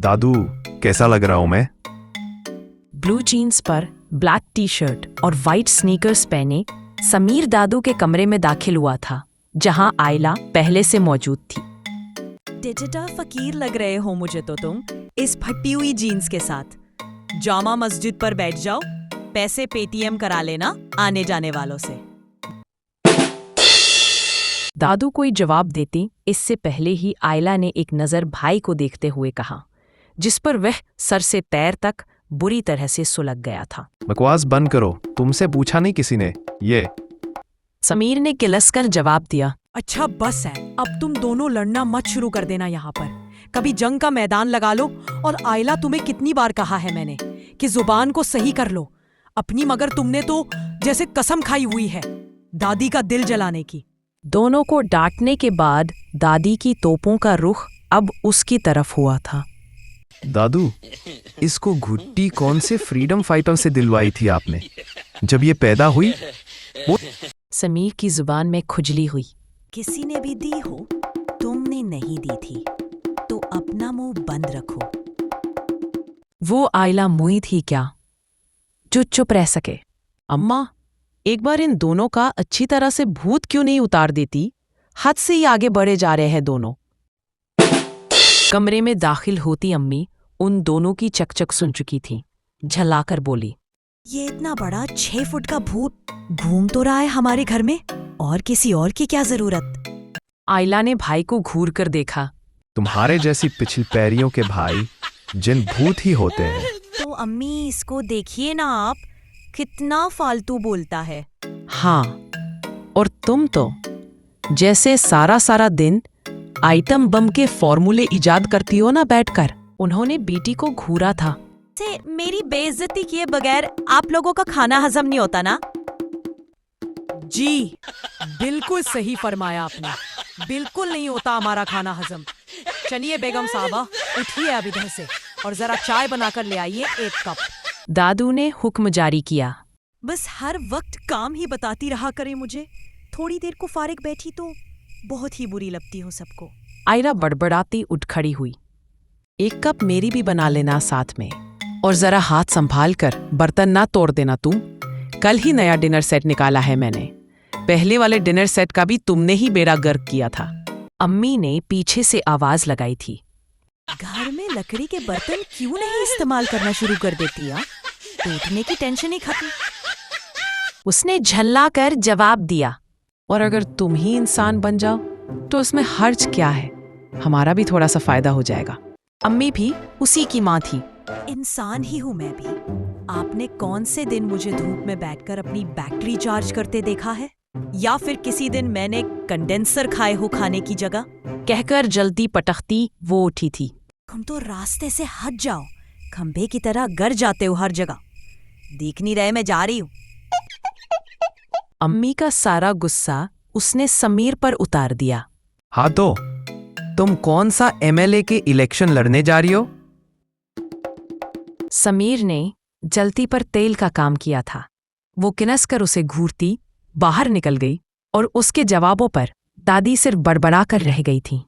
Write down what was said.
दादू, कैसा लग रहा हूं मैं? ब्लू जीन्स पर ब्लैक टी शर्ट और वाइट स्नीकर्स पहने समीर दादू के कमरे में दाखिल हुआ था, जहां आयला पहले से मौजूद थी। डिजिटल फकीर लग रहे हो मुझे तो तुम, इस फटी हुई जीन्स के साथ। जामा मस्जिद पर बैठ जाओ, पैसे पेटीएम करा लेना आने जाने वालों से। दादू कोई जवाब देती इससे पहले ही आयला ने एक नज़र भाई को देखते हुए कहा, जिस पर वह सर से पैर तक बुरी तरह से सुलग गया था। बकवास बंद करो, तुमसे पूछा नहीं किसी ने ये। समीर ने किलसकर जवाब दिया। अच्छा बस है, अब तुम दोनों लड़ना मत शुरू कर देना यहाँ पर। कभी जंग का मैदान लगा लो। और आयला, तुम्हें कितनी बार कहा है मैंने कि जुबान को सही कर लो अपनी, मगर तुमने तो जैसे कसम खाई हुई है दादी का दिल जलाने की। दोनों को डांटने के बाद दादी की तोपों का रुख अब उसकी तरफ हुआ था। दादू, इसको घुट्टी कौन से फ्रीडम फाइटर से दिलवाई थी आपने जब ये पैदा हुई? वो समीर की जुबान में खुजली हुई। किसी ने भी दी हो, तुमने नहीं दी थी, तो अपना मुंह बंद रखो। वो आयला मुई थी क्या जो चुप रह सके? अम्मा, एक बार इन दोनों का अच्छी तरह से भूत क्यों नहीं उतार देती? हद से ही आगे बढ़े जा रहे हैं दोनों। कमरे में दाखिल होती अम्मी उन दोनों की चकचक सुन चुकी थी। झल्लाकर बोली, ये इतना बड़ा 6 फुट का भूत घूम तो रहा है हमारे घर में, और किसी और की क्या जरूरत? आयला ने भाई को घूर कर देखा। तुम्हारे जैसी पिछली पैरियों के भाई जिन भूत ही होते हैं। तो अम्मी, इसको देखिए ना आप, कितना फालतू बोलता है। हाँ, और तुम तो जैसे सारा सारा दिन आइटम बम के फॉर्मूले इजाद करती हो ना बैठकर। उन्होंने बेटी को घूरा था। से मेरी बेइज्जती किए बगैर आप लोगों का खाना हजम नहीं होता ना? जी, बिल्कुल सही फरमाया आपने। बिल्कुल नहीं होता हमारा खाना हजम। चलिए बेगम साहबा, उठिए अब इधर से और जरा चाय बनाकर ले आइए 1 कप। दादू ने हुक्म जारी किया। बस हर वक्त काम ही बताती रहा करे मुझे। थोड़ी देर को फारिग बैठी तो बहुत ही बुरी लगती हो सबको। आयरा बड़बड़ाती उठ खड़ी हुई। 1 कप मेरी भी बना लेना साथ में, और जरा हाथ संभाल कर बर्तन ना तोड़ देना तू। कल ही नया डिनर सेट निकाला है मैंने। पहले वाले डिनर सेट का भी तुमने ही बेड़ा गर्क किया था। अम्मी ने पीछे से आवाज लगाई थी। घर में लकड़ी के बर्तन क्यों नहीं इस्तेमाल करना शुरू कर देती? टूटने की टेंशन ही खत्म। उसने झल्ला कर जवाब दिया, और अगर तुम ही इंसान बन जाओ तो उसमें हर्ज क्या है? हमारा भी थोड़ा सा फायदा हो जाएगा। अम्मी भी उसी की माँ थी। इंसान ही हूँ मैं भी। आपने कौन से दिन मुझे धूप में बैठकर अपनी बैटरी चार्ज करते देखा है? या फिर किसी दिन मैंने कंडेंसर खाए हो खाने की जगह? कहकर जल्दी पटकती वो उठी थी। तुम तो रास्ते से हट जाओ, खंभे की तरह गर जाते हो हर जगह। दिख नहीं रहे मैं जा रही हूँ। अम्मी का सारा गुस्सा उसने समीर पर उतार दिया। हाँ तो तुम कौन सा एमएलए के इलेक्शन लड़ने जा रही हो? समीर ने जलती पर तेल का काम किया था। वो किनसकर उसे घूरती बाहर निकल गई, और उसके जवाबों पर दादी सिर्फ बड़बड़ा कर रह गई थी।